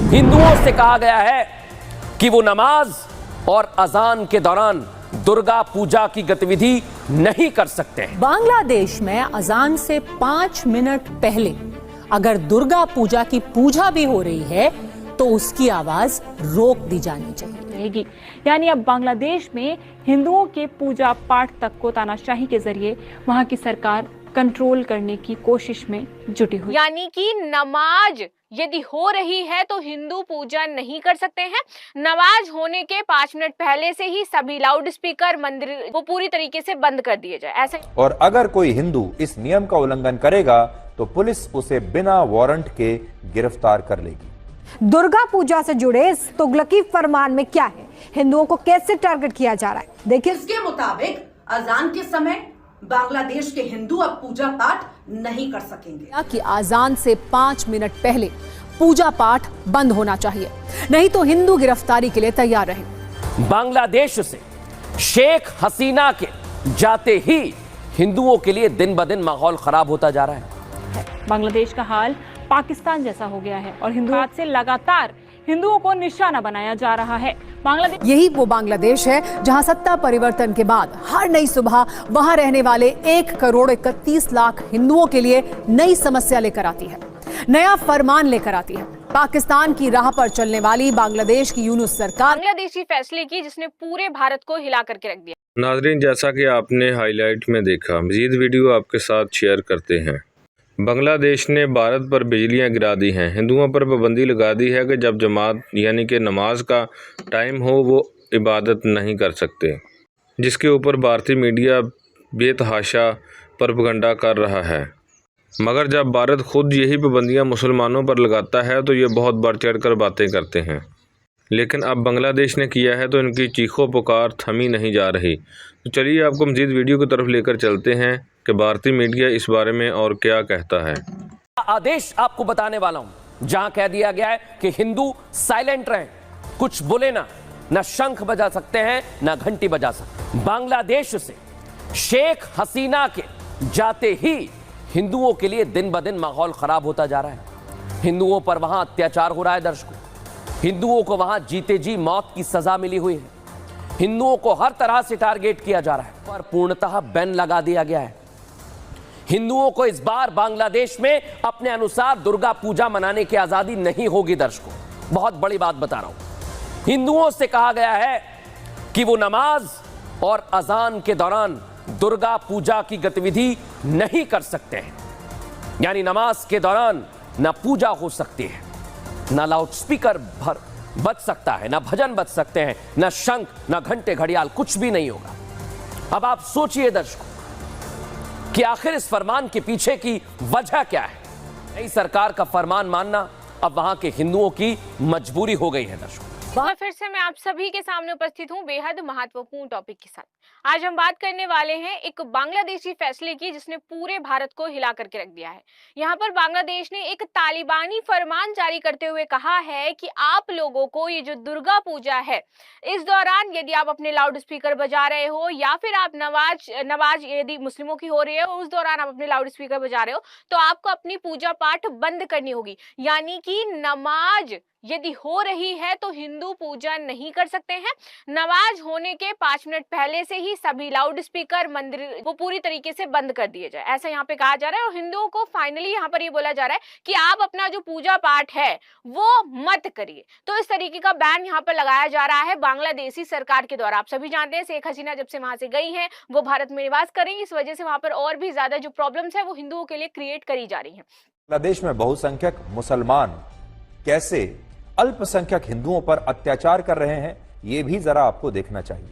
हिंदुओं से कहा गया है कि वो नमाज और अजान के दौरान दुर्गा पूजा की गतिविधि नहीं कर सकते हैं। बांग्लादेश में अजान से 5 मिनट पहले अगर दुर्गा पूजा की पूजा भी हो रही है तो उसकी आवाज रोक दी जानी चाहिए। यानी अब बांग्लादेश में हिंदुओं के पूजा पाठ तक को तानाशाही के जरिए वहां की सरकार कंट्रोल करने की कोशिश में जुटी हुई। यानी कि नमाज यदि हो रही है तो हिंदू पूजा नहीं कर सकते हैं। नमाज होने के 5 मिनट पहले से ही सभी लाउड स्पीकर मंदिर को पूरी तरीके से बंद कर दिए जाए ऐसे। और अगर कोई हिंदू इस नियम का उल्लंघन करेगा तो पुलिस उसे बिना वारंट के गिरफ्तार कर लेगी। दुर्गा पूजा से जुड़े इस तुगलकी फरमान में क्या है, हिंदुओं को कैसे टारगेट किया जा रहा है, देखिए। इसके मुताबिक अजान के समय बांग्लादेश के हिंदू अब पूजा पाठ नहीं कर सकेंगे कि अजान से 5 मिनट पहले पूजा पाठ बंद होना चाहिए, नहीं तो हिंदू गिरफ्तारी के लिए तैयार रहे। बांग्लादेश से शेख हसीना के जाते ही हिंदुओं के लिए दिन ब दिन माहौल खराब होता जा रहा है। बांग्लादेश का हाल पाकिस्तान जैसा हो गया है और हिंदुओं से लगातार हिंदुओं को निशाना बनाया जा रहा है। बांग्लादेश यही वो बांग्लादेश है जहां सत्ता परिवर्तन के बाद हर नई सुबह वहां रहने वाले 1,31,00,000 हिंदुओं के लिए नई समस्या लेकर आती है, नया फरमान लेकर आती है। पाकिस्तान की राह पर चलने वाली बांग्लादेश की यूनुस सरकार बांग्लादेशी फैसले की जिसने पूरे भारत को हिला करके रख दिया। नाजरीन, जैसा कि आपने हाईलाइट में देखा, मजीद वीडियो आपके साथ शेयर करते हैं। बांग्लादेश ने भारत पर बिजलियां गिरा दी हैं, हिंदुओं पर पाबंदी लगा दी है कि जब जमात यानी कि नमाज का टाइम हो वो इबादत नहीं कर सकते, जिसके ऊपर भारतीय मीडिया बेतहाशा प्रोपेगेंडा कर रहा है। मगर जब भारत खुद यही पाबंदियां मुसलमानों पर लगाता है तो ये बहुत बढ़ चढ़ कर बातें करते हैं। लेकिन अब बांग्लादेश ने किया है तो इनकी चीखों पुकार थमी नहीं जा रही। तो चलिए आपको मज़ीद वीडियो की तरफ लेकर चलते हैं कि भारतीय मीडिया इस बारे में और क्या कहता है। आदेश आपको बताने वाला हूं जहां कह दिया गया है कि हिंदू साइलेंट रहें, कुछ बोले ना शंख बजा सकते हैं ना घंटी बजा सकते। बांग्लादेश से शेख हसीना के जाते ही हिंदुओं के लिए दिन ब दिन माहौल खराब होता जा रहा है। हिंदुओं पर वहां अत्याचार हो रहा है। दर्शकों, हिंदुओं को वहां जीते जी मौत की सजा मिली हुई है। हिंदुओं को हर तरह से टारगेट किया जा रहा है और पूर्णतः बैन लगा दिया गया है। हिंदुओं को इस बार बांग्लादेश में अपने अनुसार दुर्गा पूजा मनाने की आजादी नहीं होगी। दर्शकों, बहुत बड़ी बात बता रहा हूं। हिंदुओं से कहा गया है कि वो नमाज और अजान के दौरान दुर्गा पूजा की गतिविधि नहीं कर सकते हैं। यानी नमाज के दौरान ना पूजा हो सकती है, ना लाउड स्पीकर बज सकता है, ना भजन बज सकते हैं, ना शंख, ना घंटे घड़ियाल, कुछ भी नहीं होगा। अब आप सोचिए दर्शकों कि आखिर इस फरमान के पीछे की वजह क्या है। नई सरकार का फरमान मानना अब वहां के हिंदुओं की मजबूरी हो गई है। दर्शकों, फिर से मैं आप सभी के सामने उपस्थित हूँ बेहद महत्वपूर्ण टॉपिक के साथ। आज हम बात करने वाले हैं एक बांग्लादेशी फैसले की जिसने पूरे भारत को हिला करके रख दिया है। यहाँ पर बांग्लादेश ने एक तालिबानी फरमान जारी करते हुए कहा है कि आप लोगों को ये जो दुर्गा पूजा है इस दौरान यदि आप अपने लाउड स्पीकर बजा रहे हो या फिर आप नमाज यदि मुस्लिमों की हो रही है उस दौरान आप अपने लाउड स्पीकर बजा रहे हो तो आपको अपनी पूजा पाठ बंद करनी होगी। यानी कि नमाज यदि हो रही है तो हिंदू पूजा नहीं कर सकते हैं। नमाज होने के 5 मिनट पहले से ही सभी लाउड स्पीकर मंदिर को पूरी तरीके से बंद कर दिए जाए, ऐसा यहाँ पे कहा जा रहा है। और हिंदुओं को फाइनली यहाँ पर ये बोला जा रहा है कि आप अपना जो पूजा पाठ है वो मत करिए। तो इस तरीके का बैन यहाँ पर लगाया जा रहा है बांग्लादेशी सरकार के द्वारा। आप सभी जानते हैं शेख हसीना जब से वहां से गई हैं वो भारत में निवास कर रही है, इस वजह से वहां पर और भी ज्यादा जो प्रॉब्लम्स है वो हिंदुओं के लिए क्रिएट करी जा रही है। बांग्लादेश में बहुसंख्यक मुसलमान कैसे अल्पसंख्यक हिंदुओं पर अत्याचार कर रहे हैं यह भी जरा आपको देखना चाहिए।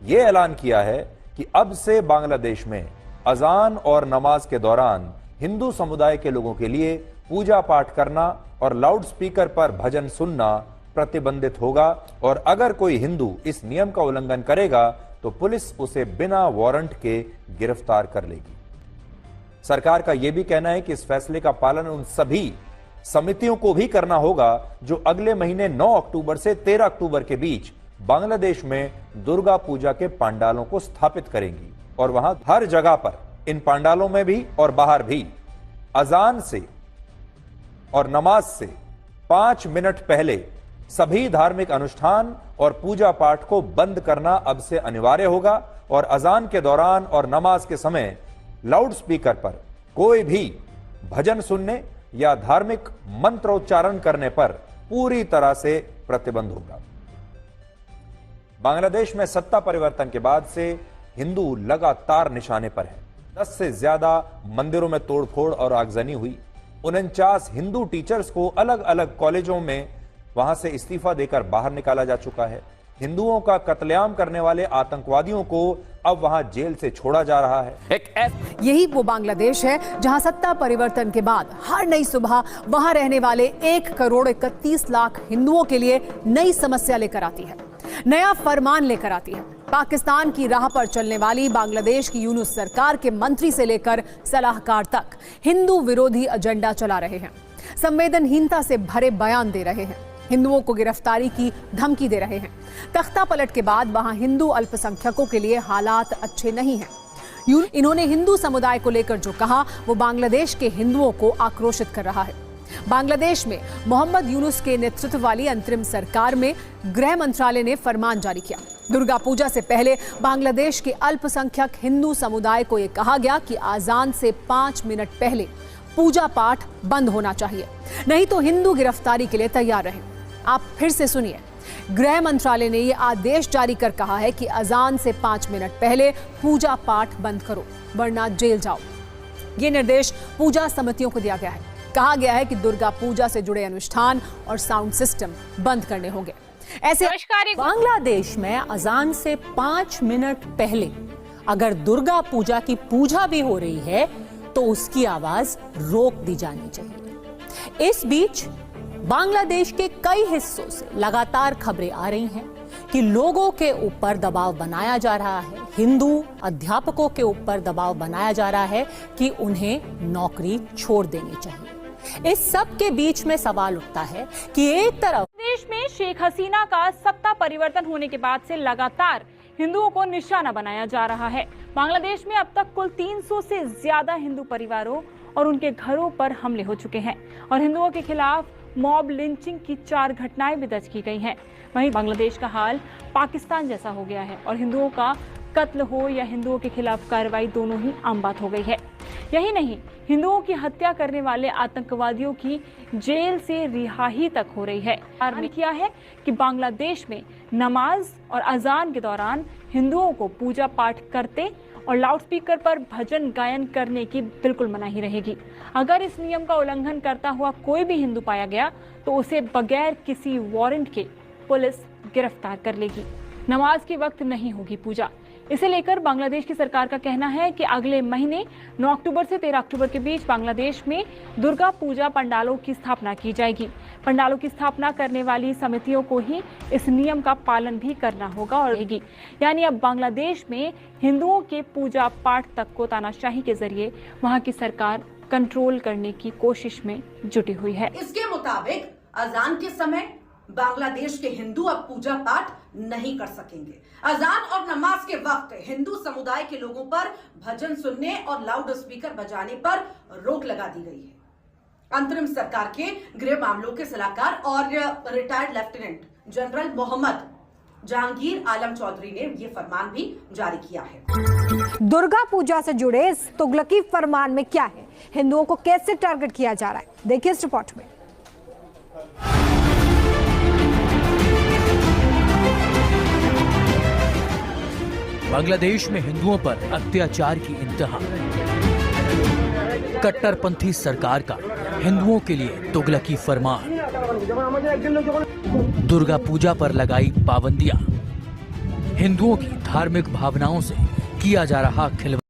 यह ऐलान किया है कि अब से बांग्लादेश में अजान और नमाज के दौरान हिंदू समुदाय के लोगों के लिए पूजा पाठ करना और लाउड स्पीकर पर भजन सुनना प्रतिबंधित होगा। और अगर कोई हिंदू इस नियम का उल्लंघन करेगा तो पुलिस उसे बिना वारंट के गिरफ्तार कर लेगी। सरकार का यह भी कहना है कि इस फैसले का पालन उन सभी समितियों को भी करना होगा जो अगले महीने 9 अक्टूबर से 13 अक्टूबर के बीच बांग्लादेश में दुर्गा पूजा के पंडालों को स्थापित करेंगी। और वहां हर जगह पर इन पंडालों में भी और बाहर भी अजान से और नमाज से 5 मिनट पहले सभी धार्मिक अनुष्ठान और पूजा पाठ को बंद करना अब से अनिवार्य होगा और अजान के दौरान और नमाज के समय लाउड स्पीकर पर कोई भी भजन सुनने या धार्मिक मंत्रोच्चारण करने पर पूरी तरह से प्रतिबंध होगा। बांग्लादेश में सत्ता परिवर्तन के बाद से हिंदू लगातार निशाने पर है। 10 से ज्यादा मंदिरों में तोड़फोड़ और आगजनी हुई। 49 हिंदू टीचर्स को अलग अलग कॉलेजों में वहां से इस्तीफा देकर बाहर निकाला जा चुका है। हिंदुओं का कत्लेआम करने वाले आतंकवादियों को अब वहां जेल से छोड़ा जा रहा है। यही वो बांग्लादेश है जहां सत्ता परिवर्तन के बाद हर नई सुबह वहां रहने वाले 1,31,00,000 हिंदुओं के लिए नई समस्या लेकर आती है, नया फरमान लेकर आती है। पाकिस्तान की राह पर चलने वाली बांग्लादेश की यूनुस सरकार के मंत्री से लेकर सलाहकार तक हिंदू विरोधी एजेंडा चला रहे हैं, संवेदनहीनता से भरे बयान दे रहे हैं, हिंदुओं को गिरफ्तारी की धमकी दे रहे हैं। तख्ता पलट के बाद वहां हिंदू अल्पसंख्यकों के लिए हालात अच्छे नहीं हैं। इन्होंने हिंदू समुदाय को लेकर जो कहा वो बांग्लादेश के हिंदुओं को आक्रोशित कर रहा है। बांग्लादेश में मोहम्मद यूनुस के नेतृत्व वाली अंतरिम सरकार में गृह मंत्रालय ने फरमान जारी किया। दुर्गा पूजा से पहले बांग्लादेश के अल्पसंख्यक हिंदू समुदाय को यह कहा गया कि आजान से 5 मिनट पहले पूजा पाठ बंद होना चाहिए, नहीं तो हिंदू गिरफ्तारी के लिए तैयार रहें। आप फिर से सुनिए, गृह मंत्रालय ने यह आदेश जारी कर कहा है कि अजान से 5 मिनट पहले पूजा पाठ बंद करो वरना जेल जाओ। ये निर्देश पूजा समितियों को दिया गया है। कहा गया है कि दुर्गा पूजा से जुड़े अनुष्ठान और साउंड सिस्टम बंद करने होंगे। ऐसे बांग्लादेश में अजान से 5 मिनट पहले अगर दुर्गा पूजा की पूजा भी हो रही है तो उसकी आवाज रोक दी जानी चाहिए। इस बीच बांग्लादेश के कई हिस्सों से लगातार खबरें आ रही हैं कि लोगों के ऊपर दबाव बनाया जा रहा है, हिंदू अध्यापकों के ऊपर दबाव बनाया जा रहा है कि उन्हें नौकरी छोड़ देनी चाहिए। इस सब के बीच में सवाल उठता है कि एक तरफ देश में शेख हसीना का सत्ता परिवर्तन होने के बाद से लगातार हिंदुओं को निशाना बनाया जा रहा है। बांग्लादेश में अब तक कुल 300 से ज्यादा हिंदू परिवारों और उनके घरों पर हमले हो चुके हैं और हिंदुओं के खिलाफ मॉब लिंचिंग की 4 घटनाएं भी दर्ज की गई हैं। वहीं बांग्लादेश का हाल पाकिस्तान जैसा हो गया है और हिंदुओं का कत्ल हो या हिंदुओं के खिलाफ कार्रवाई दोनों ही आम बात हो गई है। यही नहीं, हिंदुओं की हत्या करने वाले आतंकवादियों की जेल से रिहाई तक हो रही है। ने किया है कि बांग्लादेश में नमाज और अजान के दौरान हिंदुओं को पूजा पाठ करते और लाउडस्पीकर पर भजन गायन करने की बिल्कुल मनाही रहेगी। अगर इस नियम का उल्लंघन करता हुआ कोई भी हिंदू पाया गया तो उसे बगैर किसी वारंट के पुलिस गिरफ्तार कर लेगी। नमाज के वक्त नहीं होगी पूजा। इसे लेकर बांग्लादेश की सरकार का कहना है कि अगले महीने 9 अक्टूबर से 13 अक्टूबर के बीच बांग्लादेश में दुर्गा पूजा पंडालों की स्थापना की जाएगी। पंडालों की स्थापना करने वाली समितियों को ही इस नियम का पालन भी करना होगा और यानी अब बांग्लादेश में हिंदुओं के पूजा पाठ तक को तानाशाही के जरिए वहां की सरकार कंट्रोल करने की कोशिश में जुटी हुई है। इसके मुताबिक अजान के समय बांग्लादेश के हिंदू अब पूजा पाठ नहीं कर सकेंगे। अजान और नमाज के वक्त हिंदू समुदाय के लोगों पर भजन सुनने और लाउड स्पीकर बजाने पर रोक लगा दी गई है। अंतरिम सरकार के गृह मामलों के सलाहकार और retired lieutenant general Mohammad Jahangir Alam Chowdhury ने यह फरमान भी जारी किया है। दुर्गा पूजा से जुड़े इस तुगलकी फरमान में क्या है, हिंदुओं को कैसे टारगेट किया जा रहा है, देखिए इस रिपोर्ट में। बांग्लादेश में हिंदुओं पर अत्याचार की इंतहा। कट्टरपंथी सरकार का हिंदुओं के लिए तुगलकी फरमान। दुर्गा पूजा पर लगाई पाबंदियां। हिंदुओं की धार्मिक भावनाओं से किया जा रहा खिलवाड़।